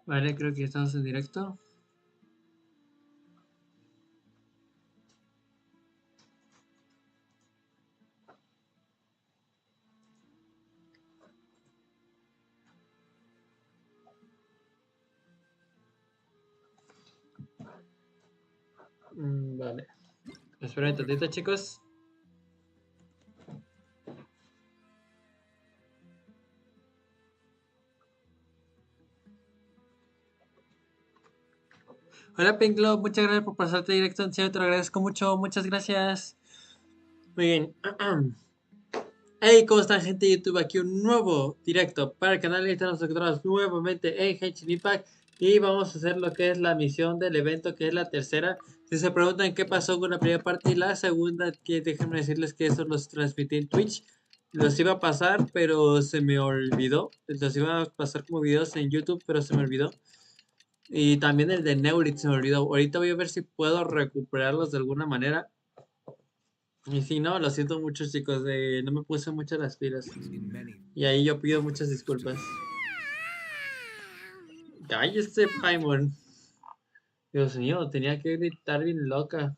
Vale, creo que estamos en directo. Vale. Esperen un tantito, chicos. Hola, Pinklo. Muchas gracias por pasarte directo. En serio, te lo agradezco mucho. Muchas gracias. Muy bien. Hey, ¿cómo están, gente de YouTube? Aquí un nuevo directo para el canal. Estamos encontrados nuevamente en Genshin Impact. Y vamos a hacer lo que es la misión del evento, que es la tercera. Si se preguntan qué pasó con la primera parte y la segunda, que déjenme decirles que eso los transmití en Twitch. Los iba a pasar, pero se me olvidó. Los iba a pasar como videos en YouTube, pero se me olvidó. Y también el de Neurit se me olvidó. Ahorita voy a ver si puedo recuperarlos de alguna manera. Y si no, lo siento mucho, chicos. No me puse mucho las pilas. Y ahí yo pido muchas disculpas. Cállese, Paimon. Dios mío, tenía que gritar bien loca.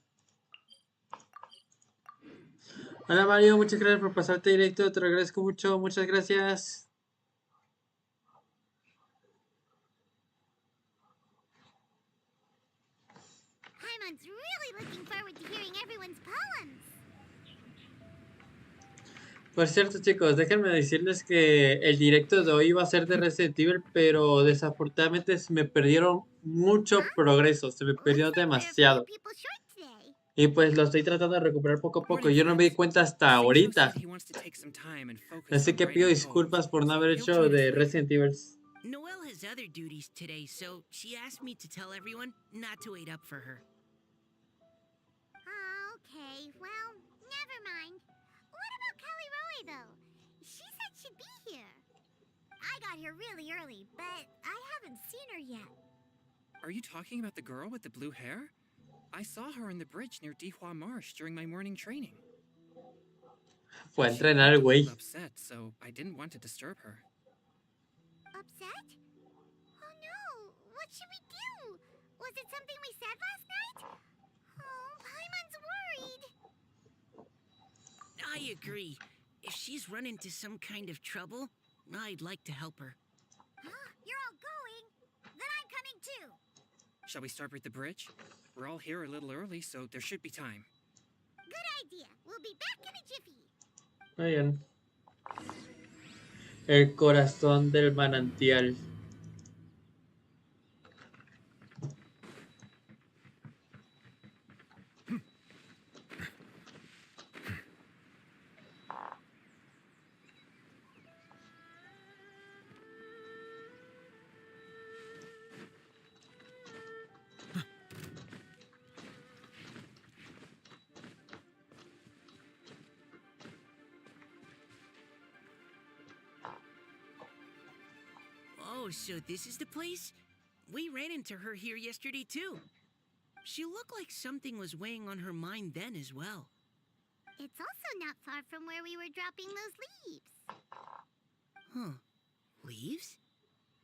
Hola, Mario. Muchas gracias por pasarte directo. Te lo agradezco mucho. Muchas gracias. Paimon's really looking forward to hearing everyone's poems. Por cierto, chicos, déjenme decirles que el directo de hoy iba a ser de Resident Evil, pero desafortunadamente se me perdieron mucho progreso, se me perdió Looks like there are a few demasiado. people short today. Y pues lo estoy tratando de recuperar poco a poco. Morning, Yo no me di friends. cuenta hasta Singjo ahorita. said he wants to take some time and focus Así on que pido writing poems, disculpas por no so haber he'll hecho join us de later. Resident Evil. Noelle has other duties today, so she asked me to tell everyone not to wait up for her. Okay, well, never mind. What about Kelly Roy, though? She said she'd be here. I got here really early, but I haven't seen her yet. Are you talking about the girl with the blue hair? I saw her on the bridge near Dihua Marsh during my morning training. Fue a She entrenar el looked a little güey. upset, so I didn't want to disturb her. Upset? Oh no, what should we do? Was it something we said last night? Oh, Paimon's worried. I agree. If she's run into some kind of trouble, I'd like to help her. Huh? You're all going? Then I'm coming too. Shall we start with the bridge? We're all here a little early, so there should be time. Good idea. We'll be back in a jiffy. Muy bien. El corazón del manantial. Oh, so this is the place? We ran into her here yesterday, too. She looked like something was weighing on her mind then as well. It's also not far from where we were dropping those leaves. Huh. Leaves?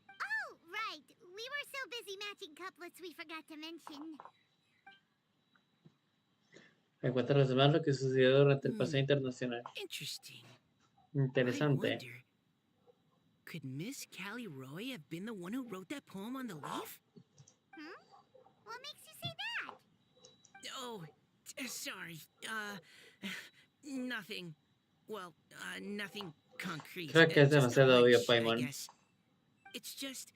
Oh, right. We were so busy matching couplets we forgot to mention. Encuentra los demás lo que sucedió durante el paseo internacional. Interesting. Interesante. I wonder, could Miss Callie Roy have been the one who wrote that poem on the leaf? What makes you say that? Oh, sorry. Nothing. Well, nothing concrete. Creo que es Just a demasiado obvio, hunch, I Paimon. guess. It's just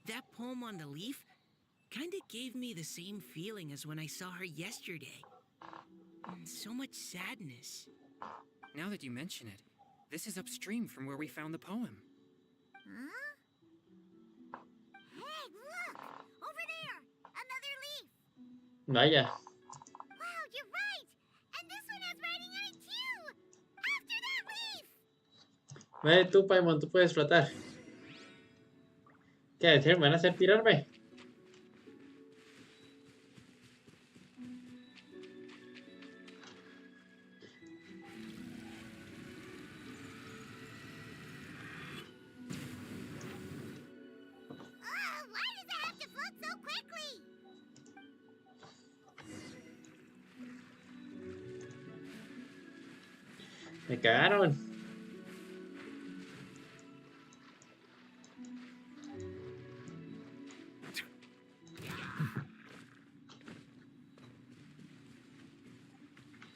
that poem on the leaf kinda gave me the same feeling as when I saw her yesterday. So much sadness. Now that you mention it, this is upstream from where we found the poem. Huh? Hey, look! Over there! Another leaf! Vaya. Wow, you're right! And this one has writing on it too! After that leaf! Ve tú, Paimon, tú puedes flotar. ¿Qué decir? ¿Me van a hacer tirarme? Me cagaron.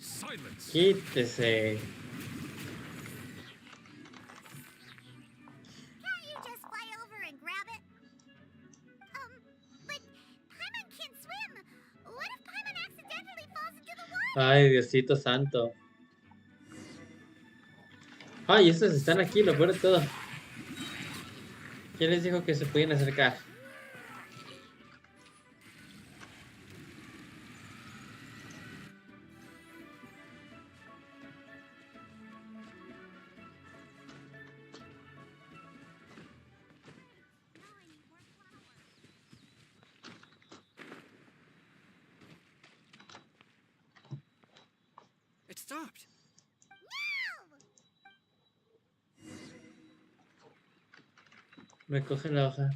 Silence. Quítese. Can't you just fly over and grab it? But Paimon can't swim. What if Paimon accidentally falls into the water? Ay, Diosito santo. Ay, estos están aquí, lo peor de todo. ¿Quién les dijo que se podían acercar? It stopped. Recoge la hoja.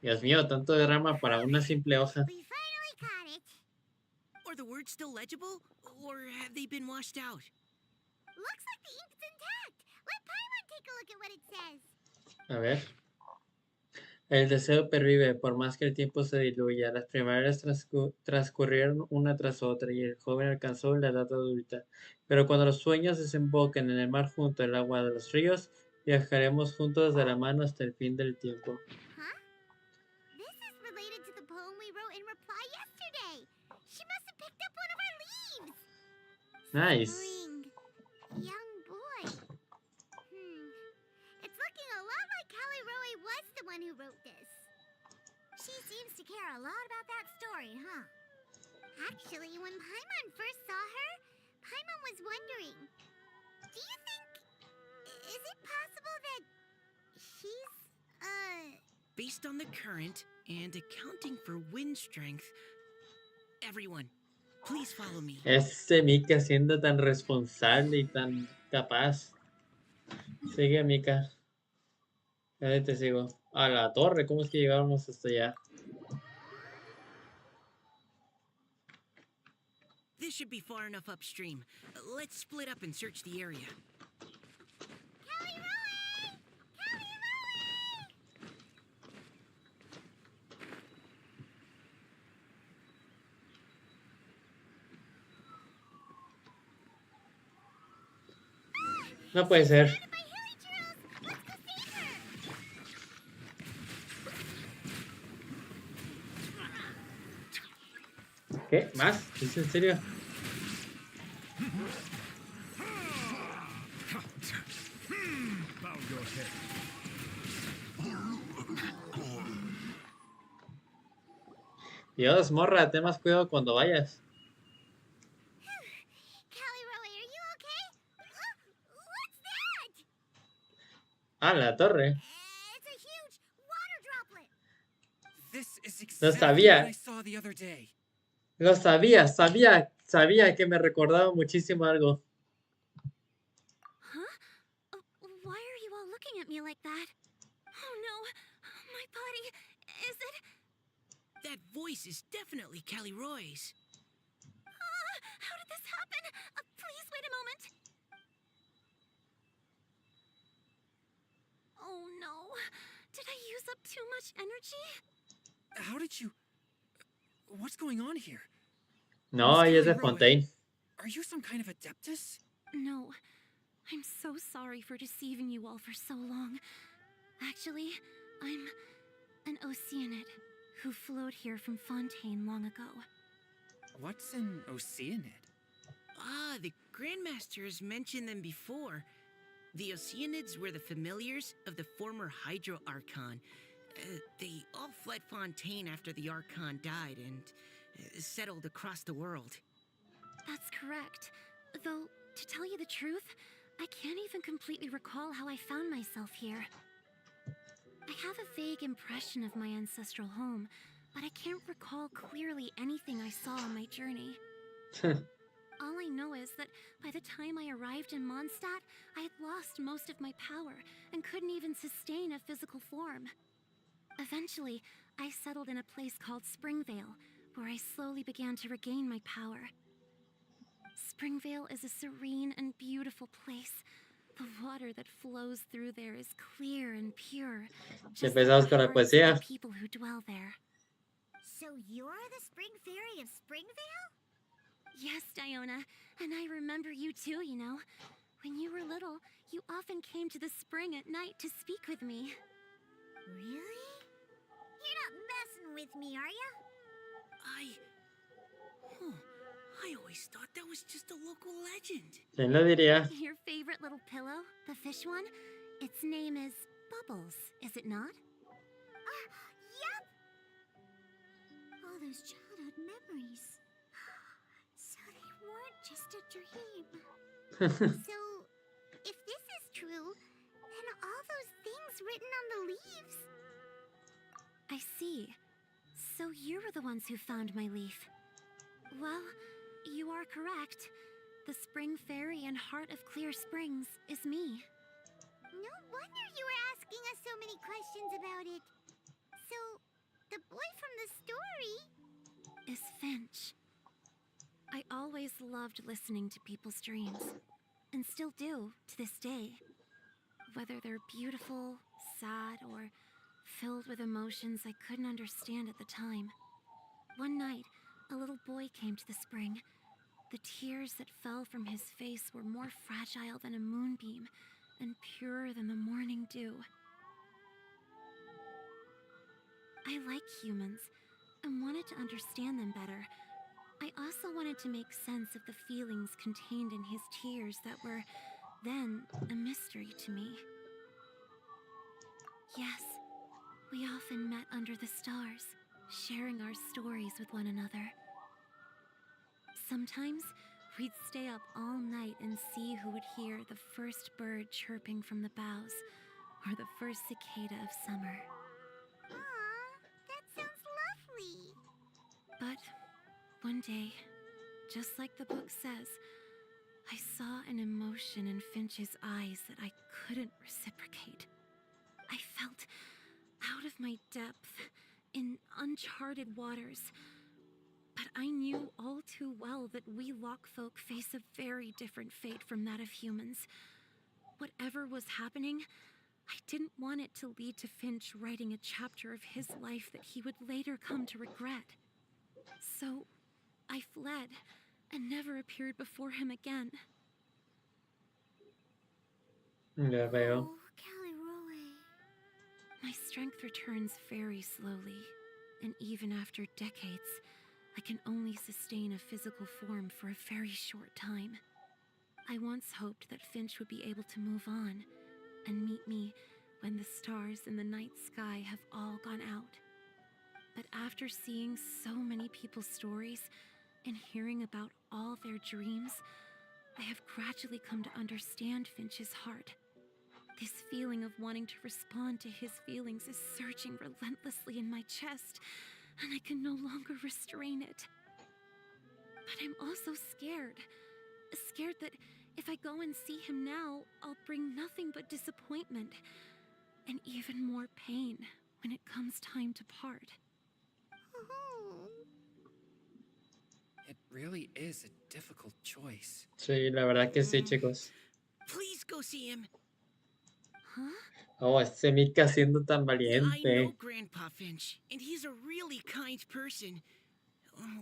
Dios mío, tanto derrama para una simple hoja. We finally caught it. Are the words still legible, or have they been washed out? Looks like the ink's intact. Let Paimon take a look at what it says. A ver. El deseo pervive, por más que el tiempo se diluya. Las primaveras transcurrieron una tras otra y el joven alcanzó la edad adulta. Pero cuando los sueños desemboquen en el mar junto al agua de los ríos, viajaremos juntos de la mano hasta el fin del tiempo. Huh? This is related to the poem we wrote in reply yesterday. She must have picked up one of our leaves. Nice. Spring. Young boy. It's looking a lot like Callie Roe was the one who wrote this. She seems to care a lot about that story, huh? Actually, when Paimon first saw her, Paimon was wondering, do you think... Is it possible that she's, Based on the current and accounting for wind strength, everyone, please follow me. Ese Mika siendo tan responsable y tan capaz. Sigue, Mika. Ahí te sigo. A la torre, ¿cómo es que llegamos hasta allá? This should be far enough upstream. Let's split up and search the area. Callie Roe! Callie Roe! No puede ser. Surrounded by hilly trails. Let's go save her. ¿Qué? ¿Más? ¿Es en serio? Bow your head. Dios, morra, ten más cuidado cuando vayas. Callie Roe, are you okay? What's that? A la torre. It's a huge water droplet. This is Lo exactly sabía. what I saw the other day. Lo sabía, sabía que me recordaba muchísimo algo. Huh? Why are you all looking at me like that? Oh no, my body. Is it? That voice is definitely Callie Roy's. How did this happen? Please wait a moment. Oh no. Did I use up too much energy? How did you... What's going on here? No, ella es de Fontaine. Are you some kind of adeptus? No. I'm so sorry for deceiving you all for so long. Actually, I'm an Oceanid who flowed here from Fontaine long ago. What's an Oceanid? Ah, the Grandmaster has mentioned them before. The Oceanids were the familiars of the former Hydro Archon. They all fled Fontaine after the Archon died and settled across the world. That's correct. Though, to tell you the truth, I can't even completely recall how I found myself here. I have a vague impression of my ancestral home, but I can't recall clearly anything I saw on my journey. All I know is that by the time I arrived in Mondstadt, I had lost most of my power and couldn't even sustain a physical form. Eventually, I settled in a place called Springvale, where I slowly began to regain my power. Springvale is a serene and beautiful place. The water that flows through there is clear and pure, just like Empezamos the con la hearts of the poesía. people who dwell there. So you're the spring fairy of Springvale? Yes, Diona, and I remember you too, you know. When you were little, you often came to the spring at night to speak with me. Really? You're not messing with me, are ya? I always thought that was just a local legend. ¿Quién lo diría? Your favorite little pillow, the fish one? Its name is Bubbles, is it not? Yep! All those childhood memories. So they weren't just a dream. So, if this is true, then all those things written on the leaves. I see. So you were the ones who found my leaf. Well, you are correct. The spring fairy and heart of Clear Springs is me. No wonder you were asking us so many questions about it. So, the boy from the story Is Finch. I always loved listening to people's dreams, and still do to this day. Whether they're beautiful, sad, or filled with emotions I couldn't understand at the time. One night, a little boy came to the spring. The tears that fell from his face were more fragile than a moonbeam and purer than the morning dew. I like humans and wanted to understand them better. I also wanted to make sense of the feelings contained in his tears that were then a mystery to me. Yes, we often met under the stars, sharing our stories with one another. Sometimes we'd stay up all night and see who would hear the first bird chirping from the boughs or the first cicada of summer. Aw, that sounds lovely. But one day, just like the book says, I saw an emotion in Finch's eyes that I couldn't reciprocate. I felt out of my depth, in uncharted waters. But I knew all too well that we Lockfolk face a very different fate from that of humans. Whatever was happening, I didn't want it to lead to Finch writing a chapter of his life that he would later come to regret. So, I fled and never appeared before him again. Ya veo. Oh, Caliroe. My strength returns very slowly, and even after decades, I can only sustain a physical form for a very short time. I once hoped that Finch would be able to move on and meet me when the stars in the night sky have all gone out. But after seeing so many people's stories and hearing about all their dreams, I have gradually come to understand Finch's heart. This feeling of wanting to respond to his feelings is surging relentlessly in my chest, and I can no longer restrain it. But I'm also scared. Scared that if I go and see him now, I'll bring nothing but disappointment and even more pain when it comes time to part. Oh. It really is a difficult choice. Sí, la verdad que sí, chicos. Please go see him. Huh? Oh, ese Mika siendo tan I know valiente. Grandpa Finch, and he's a really kind person.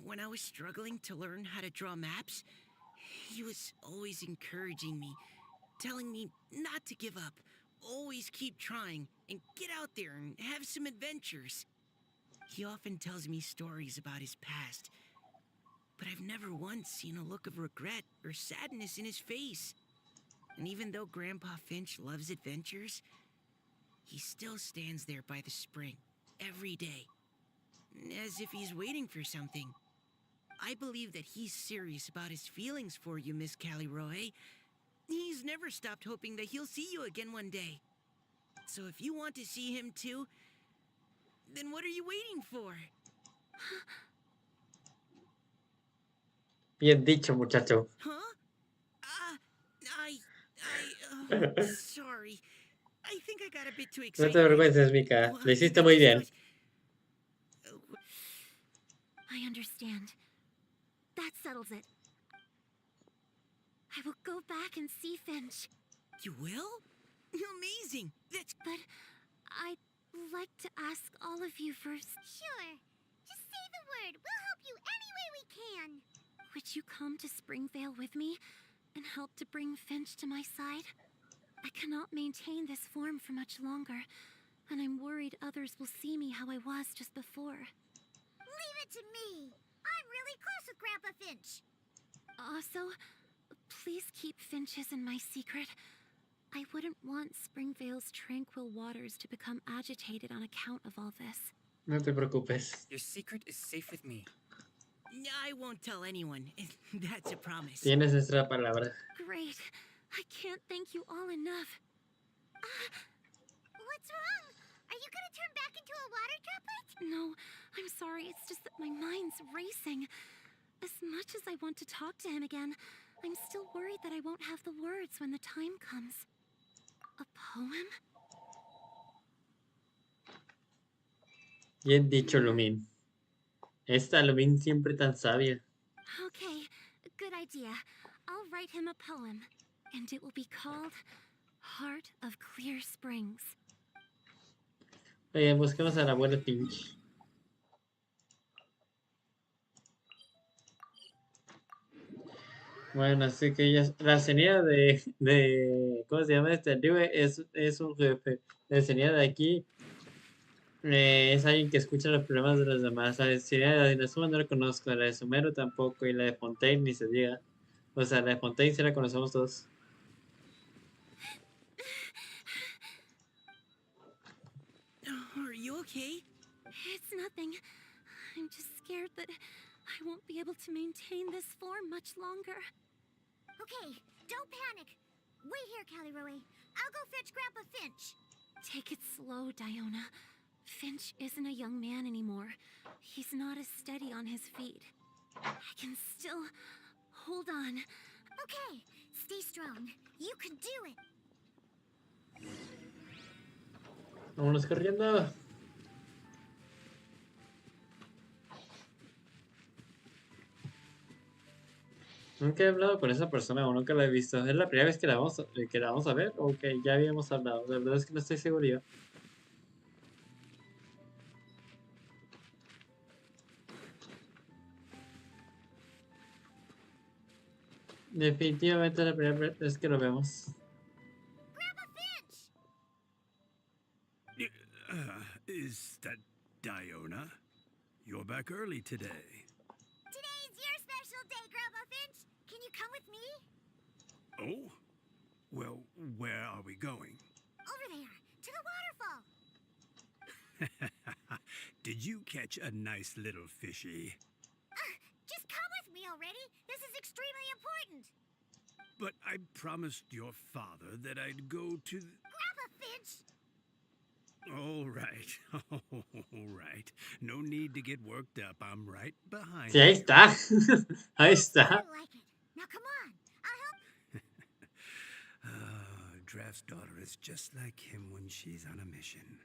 When I was struggling to learn how to draw maps, he was always encouraging me, telling me not to give up, always keep trying, and get out there and have some adventures. He often tells me stories about his past, but I've never once seen a look of regret or sadness in his face. And even though Grandpa Finch loves adventures, he still stands there by the spring every day, as if he's waiting for something. I believe that he's serious about his feelings for you, Miss Caliroe. He's never stopped hoping that he'll see you again one day. So if you want to see him too, then what are you waiting for? Bien dicho, muchacho. Huh? Sorry. I think I got a bit too No excited. te preocupes, Mika. Lo hiciste muy bien. I understand. That settles it. I will go back and see Finch. You will? Amazing! That's But I'd like to ask all of you first. Sure. Just say the word. We'll help you any way we can. Would you come to Springvale with me and help to bring Finch to my side? I cannot maintain this form for much longer, and I'm worried others will see me how I was just before. Leave it to me. I'm really close with Grandpa Finch. Also, please keep Finch's in my secret. I wouldn't want Springvale's tranquil waters to become agitated on account of all this. No te preocupes. Your secret is safe with me. I won't tell anyone. That's a promise. Tienes nuestra palabra. Great. I can't thank you all enough. What's wrong? Are you gonna turn back into a water droplet? No, I'm sorry. It's just that my mind's racing. As much as I want to talk to him again, I'm still worried that I won't have the words when the time comes. A poem? Bien dicho, Lumin. Esta Lumin siempre tan sabia. Okay, good idea. I'll write him a poem, and it will be called Heart of Clear Springs. Oye, busquemos a la abuela Finch. Bueno, así que ya, la señora de ¿cómo se llama este? Liu es un jefe. La señora de aquí es alguien que escucha los problemas de los demás. La señora de Inazuma no la conozco, la de Sumero tampoco, y la de Fontaine ni se diga. O sea, la de Fontaine sí la conocemos todos. Are you okay? It's nothing. I'm just scared that I won't be able to maintain this form much longer. Okay, don't panic. Wait here, Caliroe. I'll go fetch Grandpa Finch. Take it slow, Diona. Finch isn't a young man anymore. He's not as steady on his feet. I can still hold on. Okay, stay strong. You can do it. Vámonos corriendo. Nunca he hablado con esa persona o nunca la he visto. ¿Es la primera vez que la vamos a ver? Ok, ya habíamos hablado. La verdad es que no estoy seguro yo. Definitivamente es la primera vez que lo vemos. Grandpa Finch! Is that Diona? You're back early today. Today's your special day, Grandpa Finch. Can you come with me? Oh? Well, where are we going? Over there, to the waterfall. Did you catch a nice little fishy? Just come with me already. This is extremely important. But I promised your father that I'd go to... Grandpa Finch! All right. All right. No need to get worked up. I'm right behind Sí, ahí you. está. Ahí I está. like it. Now come on. I'll help. Draft's daughter is just like him when she's on a mission.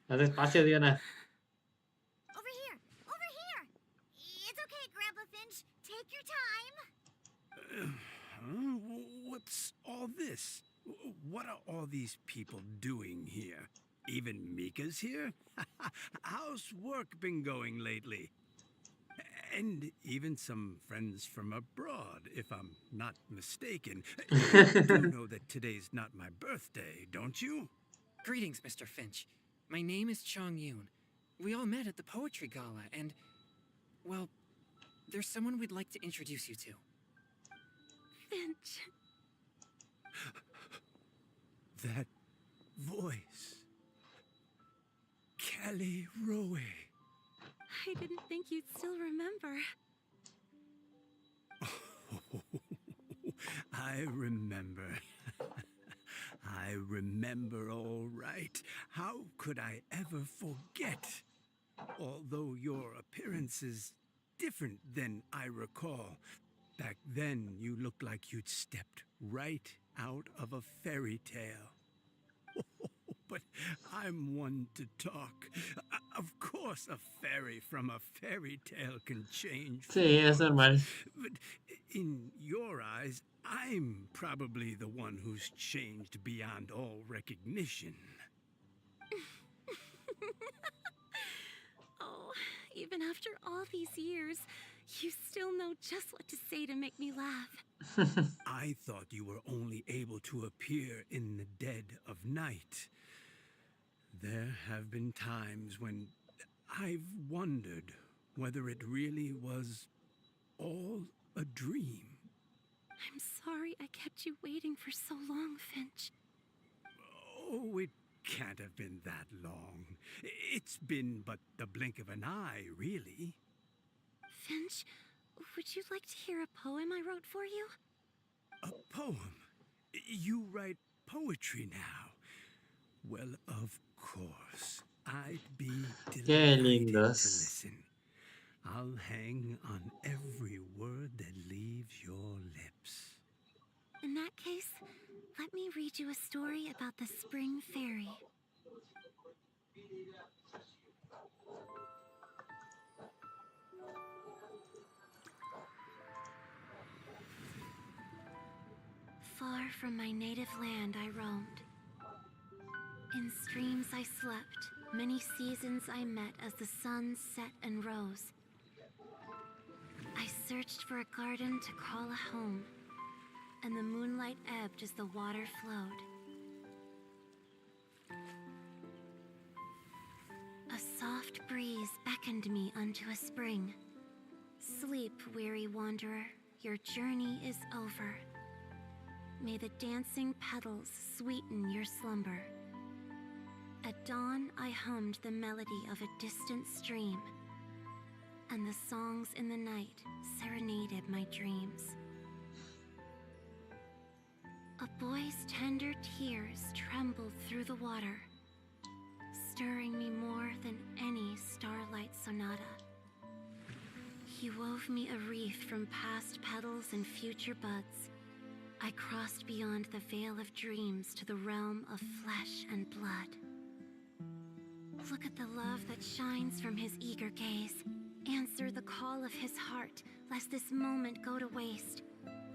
Haz despacio, Diana. Over here. Over here. It's okay, Grandpa Finch. Take your time. What's all this? What are all these people doing here? Even Mika's here? How's work been going lately? And even some friends from abroad, if I'm not mistaken. You do know that today's not my birthday, don't you? Greetings, Mr. Finch. My name is Chong Yoon. We all met at the poetry gala, and, well, there's someone we'd like to introduce you to. Finch. That voice. Kelly Rowe. I didn't think you'd still remember. I remember. I remember all right. How could I ever forget? Although your appearance is different than I recall. Back then, you looked like you'd stepped right out of a fairy tale. But I'm one to talk. Of course, a fairy from a fairy tale can change Sí, es forms. normal. But in your eyes, I'm probably the one who's changed beyond all recognition. Oh, even after all these years, you still know just what to say to make me laugh. I thought you were only able to appear in the dead of night. There have been times when I've wondered whether it really was all a dream. I'm sorry I kept you waiting for so long, Finch. Oh, it can't have been that long. It's been but the blink of an eye, really. Finch, would you like to hear a poem I wrote for you? A poem? You write poetry now? Well, of course. I'd be Qué delighted to lindos. listen. I'll hang on every word that leaves your lips. In that case, let me read you a story about the Spring Fairy. Far from my native land I roamed. In streams I slept, many seasons I met as the sun set and rose. I searched for a garden to call a home, and the moonlight ebbed as the water flowed. A soft breeze beckoned me unto a spring. Sleep, weary wanderer, your journey is over. May the dancing petals sweeten your slumber. At dawn, I hummed the melody of a distant stream, and the songs in the night serenaded my dreams. A boy's tender tears trembled through the water, stirring me more than any starlight sonata. He wove me a wreath from past petals and future buds. I crossed beyond the veil of dreams to the realm of flesh and blood. Look at the love that shines from his eager gaze. Answer the call of his heart, lest this moment go to waste.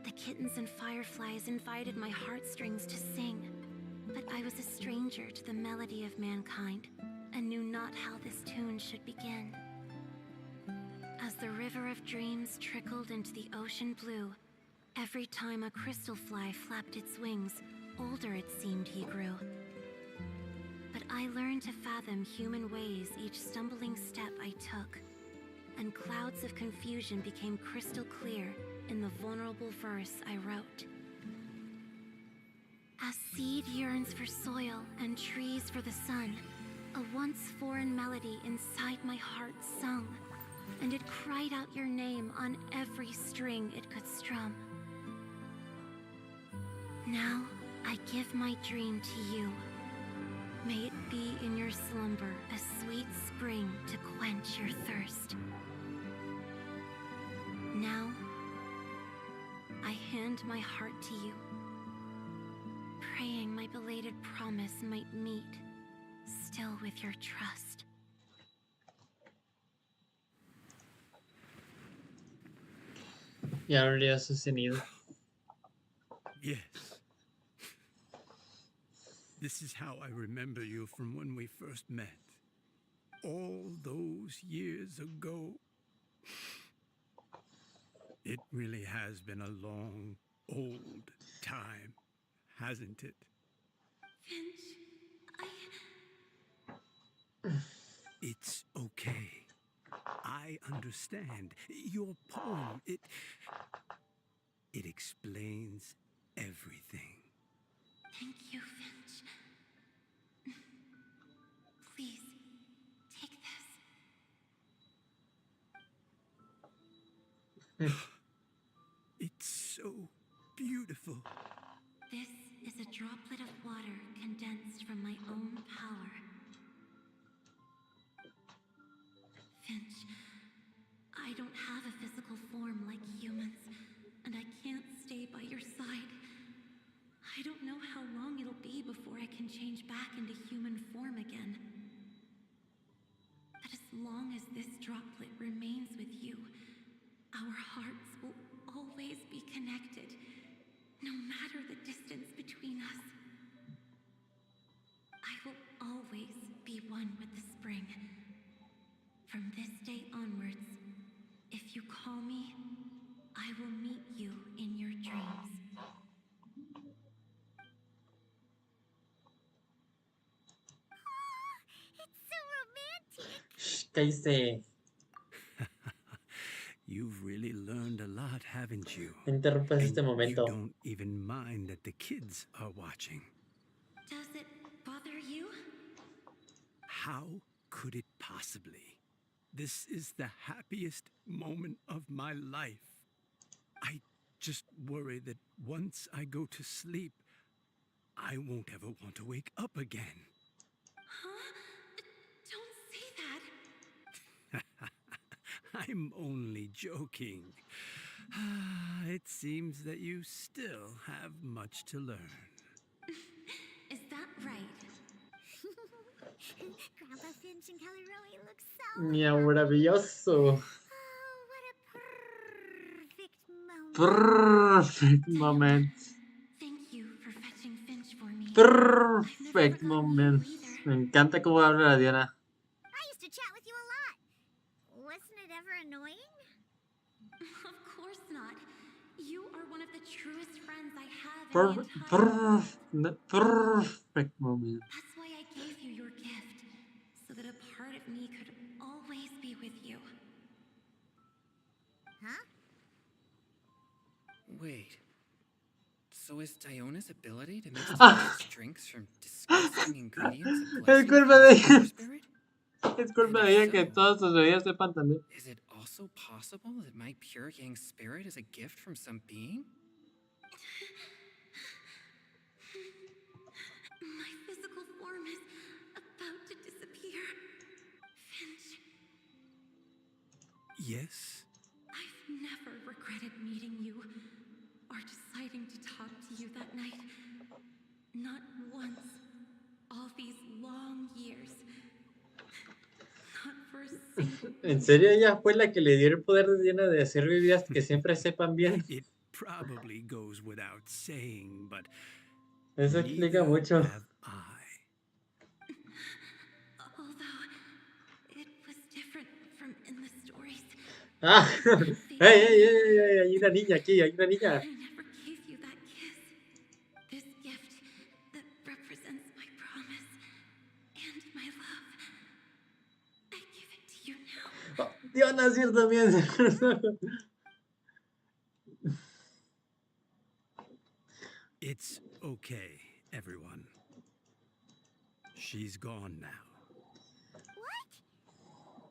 The kittens and fireflies invited my heartstrings to sing, but I was a stranger to the melody of mankind, and knew not how this tune should begin. As the river of dreams trickled into the ocean blue, every time a crystal fly flapped its wings, older it seemed he grew. But I learned to fathom human ways each stumbling step I took, and clouds of confusion became crystal clear in the vulnerable verse I wrote. As seed yearns for soil and trees for the sun, a once foreign melody inside my heart sung, and it cried out your name on every string it could strum. Now I give my dream to you. May it be in your slumber a sweet spring to quench your thirst. Now, I hand my heart to you, praying my belated promise might meet, still with your trust. Y habría sostenido. Yes. This is how I remember you from when we first met. All those years ago. It really has been a long, old time, hasn't it? Finch, It's okay. I understand. Your poem, it explains everything. Thank you, Finch. Please, take this. It's so beautiful. This is a droplet of water condensed from my own power. Finch, I I don't have a physical form like humans, and I can't stay by your side. I don't know how long it'll be before I can change back into human form again. But as long as this droplet remains with you, our hearts will always be connected, no matter the distance between us. I will always be one with the spring. From this day onwards, if you call me, I will meet you in your dreams. It's so romantic. Shh, cállese. You've really learned a lot, haven't you? Interrumpas este And you momento. don't even mind that the kids are watching. Does it bother you? How could it possibly? This is the happiest moment of my life. I just worry that once I go to sleep, I won't ever want to wake up again. Huh? Don't say that. I'm only joking. It seems that you still have much to learn. Is that right? Grandpa Finch and Kelly Rowie look so Miau, happy. maravilloso. Oh, what a perfect moment. Perfect moment. Thank you for fetching Finch for me. Perfect moment. Me encanta cómo habla la Diana. I used to chat with you a lot. Wasn't it ever annoying? Of course not. You are one of the truest friends I have in the Perfect, entire world. perfect moment. That's why I gave you your gift, so that a part of me could always be with you. Huh? Wait. So is Diona's ability to mix Ah. delicious drinks from disgusting ingredients a Es blessing culpa from de the ella. Spider Spirit? Es culpa de ella que todos sus bebidas sepan también. Is it also possible that my pure yang spirit is a gift from some being? My physical form is about to disappear. Finch, Yes? I've never regretted meeting you or deciding to talk to you that night. Not once. All these long years. Not for a single ¿En serio ella fue la que le dio el poder de Diana de hacer bebidas que siempre sepan bien? It probably goes without saying, but Eso explica neither mucho. have I. Although it was different from in the stories. Ah, ey, hay una niña aquí, hay una niña. I never gave you that kiss. This gift that represents my promise and my love. I give it to you now. Oh, Diana, sí, también. It's okay, everyone. She's gone now. What?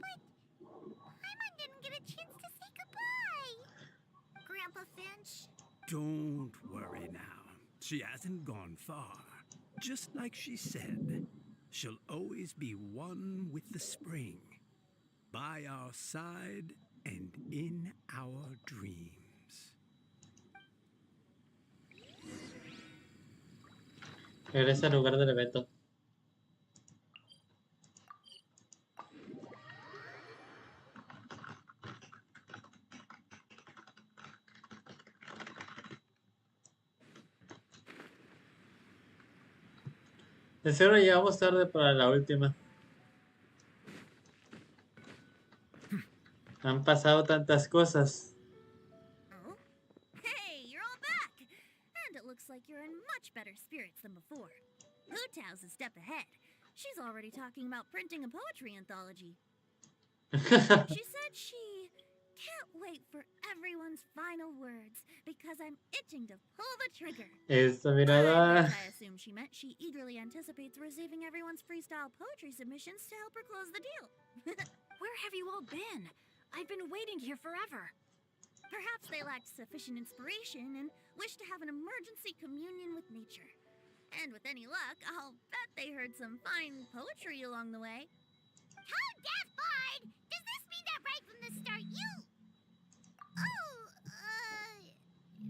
But Paimon didn't get a chance to say goodbye. Grandpa Finch. Don't worry now. She hasn't gone far. Just like she said, she'll always be one with the spring, by our side and in our dreams. Regresa al lugar del evento. De seguro llegamos tarde para la última. Han pasado tantas cosas. Oh? Hey, you're all back! And it looks like you're in much better spirits than before. Hu-Tao's a step ahead. She's already talking about printing a poetry anthology. She said she can't wait for everyone's final words because I'm itching to pull the trigger. Esta By mirada. which I assume she meant she eagerly anticipates receiving everyone's freestyle poetry submissions to help her close the deal. Where have you all been? I've been waiting here forever. Perhaps they lacked sufficient inspiration and wished to have an emergency communion with nature. And with any luck, I'll bet they heard some fine poetry along the way. How deaf-eyed! Does this mean that right from the start you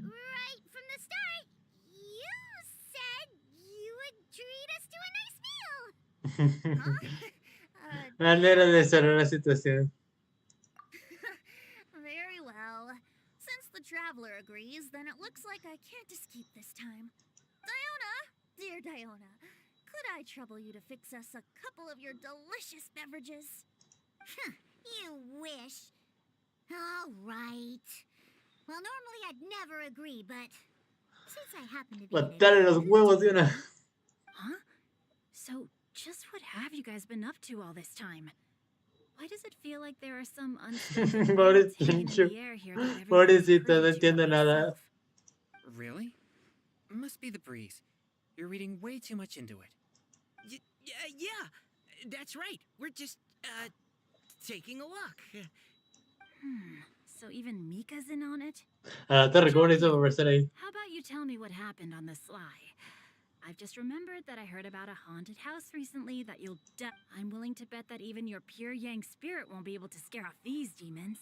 Right from the start, you said you would treat us to a nice meal. Huh? Me alegra de cerrar la situación. Very well. Since the traveler agrees, then it looks like I can't escape this time. Diona, dear Diona, could I trouble you to fix us a couple of your delicious beverages? You wish. All right. Well, normally I'd never agree, but since I happen to be in a Matarle los huevos de una. Huh? So, just what have you guys been up to all this time? Why does it feel like there are some unspoken words hanging in the air here that everyone's Pobrecito, no privy to entiendo but nada. myself? Really? Must be the breeze. You're reading way too much into it. Yeah, that's right. We're just, taking a walk. So even Mika's in on it? A la torre, ¿cómo le hizo para estar ahí? How about you tell me what happened on the sly? I've just remembered that I heard about a haunted house recently that you'll I'm willing to bet that even your pure yang spirit won't be able to scare off these demons.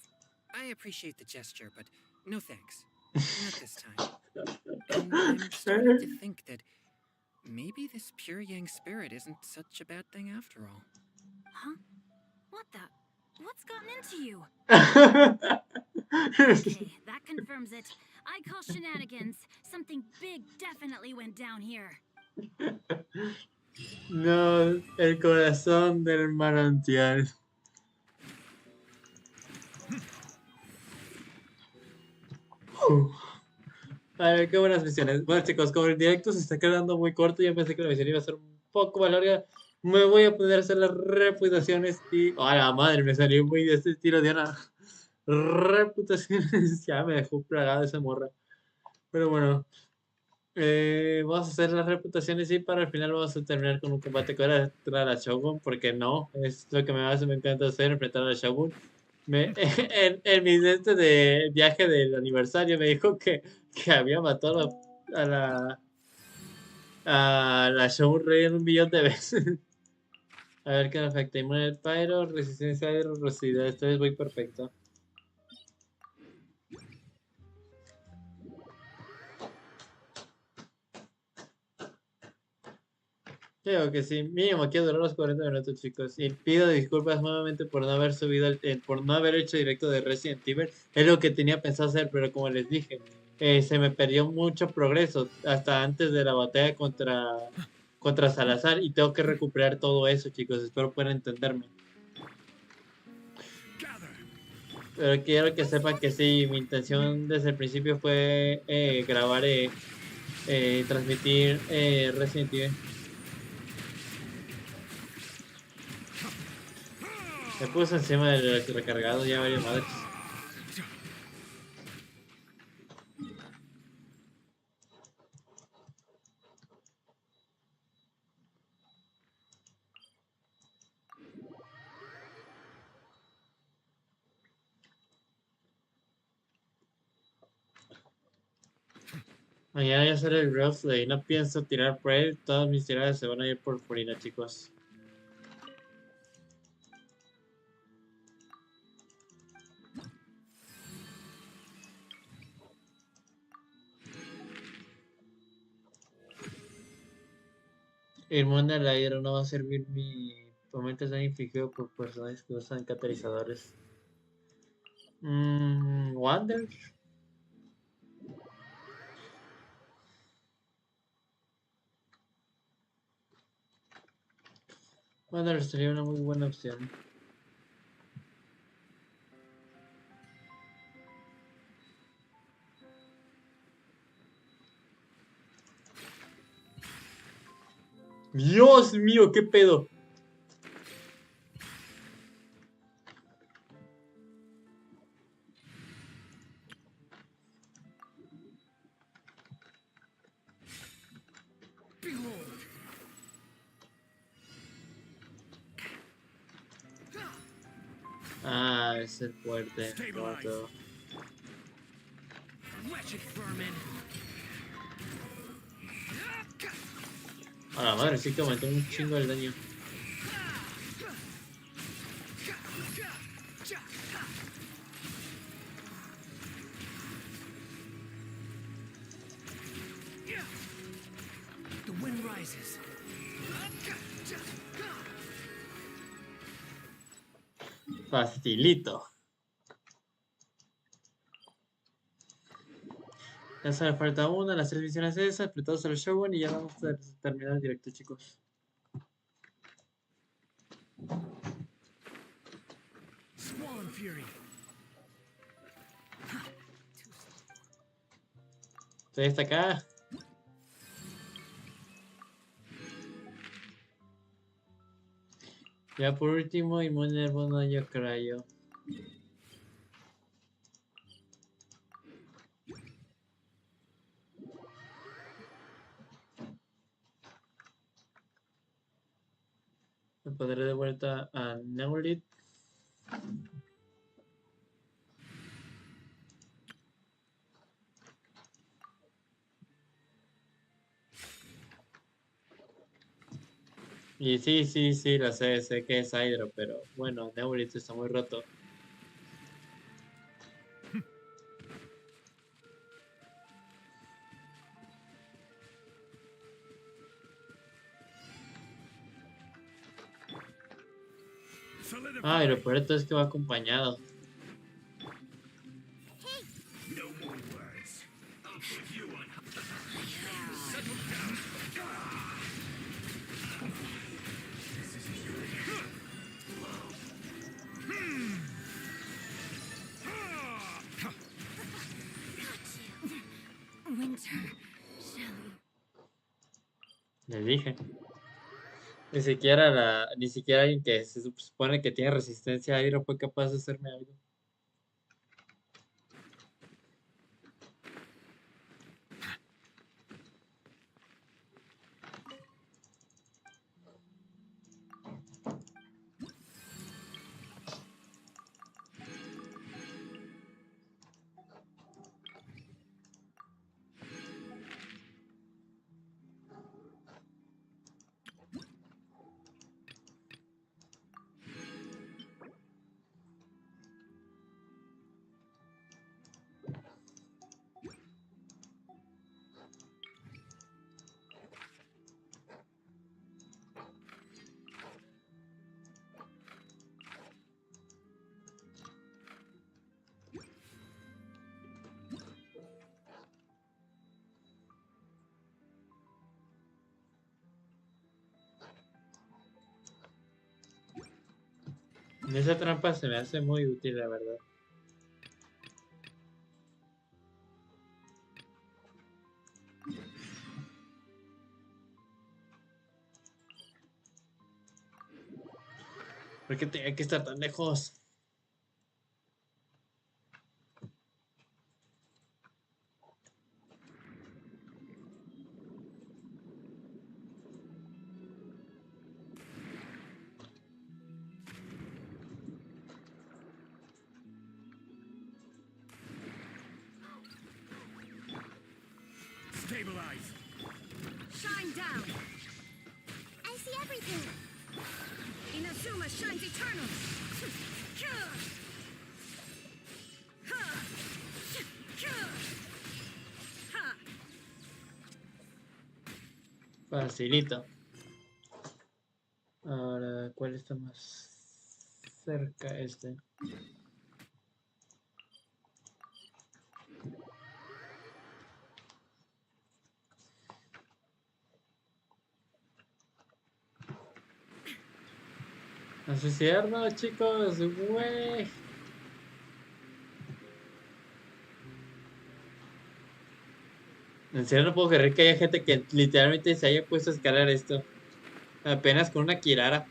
I appreciate the gesture, but no thanks. Not this time. And I'm starting to think that maybe this pure yang spirit isn't such a bad thing after all. Huh? What the? What's gotten into you? Okay. Okay, that confirms it. I call shenanigans. Something big definitely went down here. No, el corazón del manantial. A ver, qué buenas misiones. Bueno, chicos, como el directo se está quedando muy corto, yo pensé que la misión iba a ser un poco más larga. Me voy a poder hacer las reputaciones y... ¡Oh, la madre! Me salió muy de este estilo, Diana. Reputaciones. Ya me dejó plagada esa morra. Pero bueno. Vamos a hacer las reputaciones y para el final vamos a terminar con un combate contra la Shogun, porque no, es lo que me encanta hacer, enfrentar a la Shogun. En mi de viaje del aniversario me dijo que había matado a la Shogun Rey en 1.000.000 de veces. A ver qué me afecta. Inmune al pyro, resistencia a erosividad. Esta vez voy perfecto. Creo que sí, mínimo quiero durar los 40 minutos, chicos. Y pido disculpas nuevamente por no haber por no haber hecho directo de Resident Evil. Es lo que tenía pensado hacer, pero como les dije, se me perdió mucho progreso hasta antes de la batalla contra Salazar y tengo que recuperar todo eso, chicos. Espero puedan entenderme. Pero quiero que sepan que sí, mi intención desde el principio fue grabar, transmitir Resident Evil. Me puse encima del recargado, ya varias madres. Mañana ya sale el Roleplay, no pienso tirar por él, todas mis tiradas se van a ir por Furina, chicos. Inmune al aire no va a servir mi momento tan infligido por personajes que usan catalizadores. Wander. Wander sería una muy buena opción. Dios mío, qué pedo. Ah, es el fuerte. Todo. A la madre, sí que aumentó un chingo el daño. wind rises. Facilito. Ya solo falta una, las 3 misiones esas, apretados al show y ya vamos a terminar el directo, chicos. Swan Fury. Estoy hasta acá. Ya por último, inmune al bono yo creo. Me pondré de vuelta a Neurit. Y sí, lo sé que es Hydro, pero bueno, Neurit está muy roto. Ah, y lo peor de todo es que va acompañado. No more words. I'll put you on. Winter, Shelly. Les dije. Ni siquiera alguien que se supone que tiene resistencia a Hydro fue capaz de hacerme algo. En esa trampa se me hace muy útil, la verdad. ¿Por qué tenía que estar tan lejos? Stabilize. Shine down. I see everything. Inazuma shines eternal. Facilito. Ahora, ¿cuál está más cerca? Este. No sé si cierto, chicos. Güey. En serio no puedo creer que haya gente que literalmente se haya puesto a escalar esto. Apenas con una Kirara.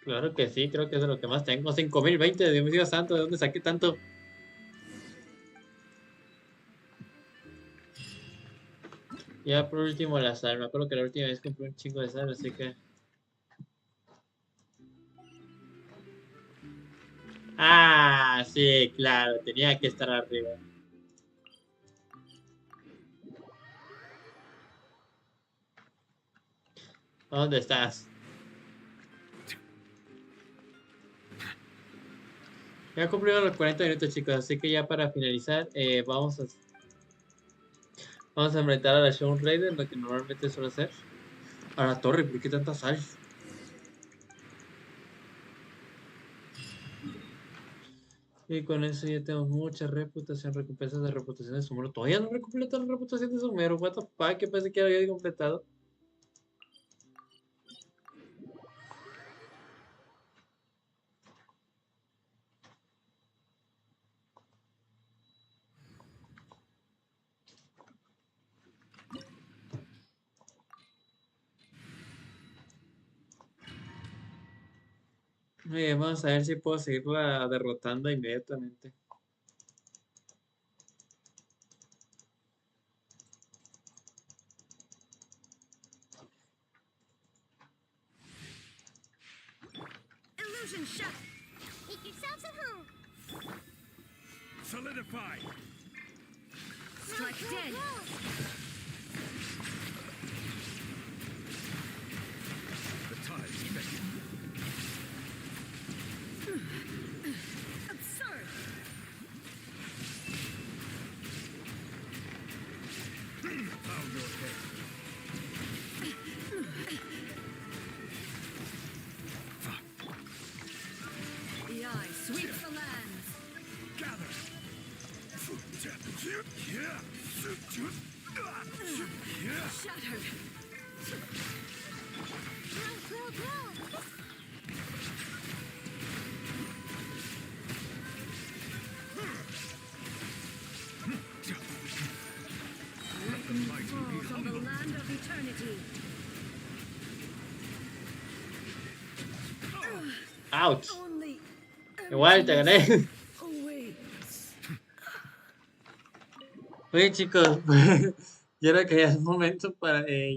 Claro que sí, creo que es de lo que más tengo. 5020, Dios mío santo, ¿de dónde saqué tanto? Ya por último la sal. Me acuerdo que la última vez compré un chingo de sal, así que. Ah, sí, claro, tenía que estar arriba. ¿Dónde estás? Ya he cumplido los 40 minutos, chicos, así que ya para finalizar, vamos a enfrentar a la Shaun Raider, lo que normalmente suelo hacer. A la torre, ¿por qué tanta sal? Y con eso ya tengo mucha reputación, recompensas de reputación de Sumero. Todavía no recompleto la reputación de Sumero, what the fuck, que pensé que ya lo había completado. Vamos a ver si puedo seguirla derrotando inmediatamente. Illusion shut. Make yourselves at home. Solidify! Strike dead. The tide's fixed. Absurd. Bow your head. The eye sweeps the lands. Gather! Shattered. Grow. Falls on the land of eternity. ¡Ouch! Only Igual te gané. awaits. Oye, chicos, yo creo que ya es momento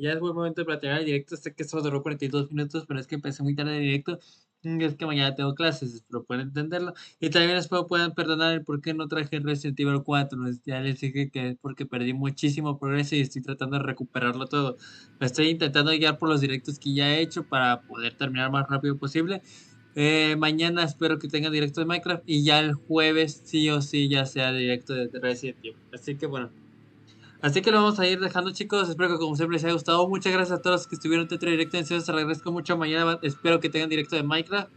ya es buen momento para terminar el directo. Sé que solo duró 42 minutos, pero es que empecé muy tarde el directo. Y es que mañana tengo clases, espero pueden entenderlo. Y también espero puedan perdonar el por qué no traje Resident Evil 4. Ya les dije que es porque perdí muchísimo progreso y estoy tratando de recuperarlo todo. Me estoy intentando guiar por los directos que ya he hecho para poder terminar más rápido posible. Mañana espero que tengan directo de Minecraft y ya el jueves sí o sí ya sea directo de Resident Evil. Así que bueno. Así que lo vamos a ir dejando, chicos. Espero que como siempre les haya gustado. Muchas gracias a todos los que estuvieron dentro de directo. En serio, se les agradezco mucho. Mañana espero que tengan directo de Minecraft.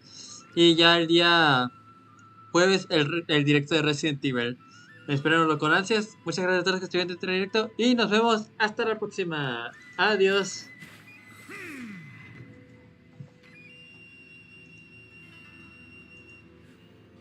Y ya el día jueves el directo de Resident Evil. Espérenlo con ansias. Muchas gracias a todos los que estuvieron dentro de directo. Y nos vemos hasta la próxima. Adiós.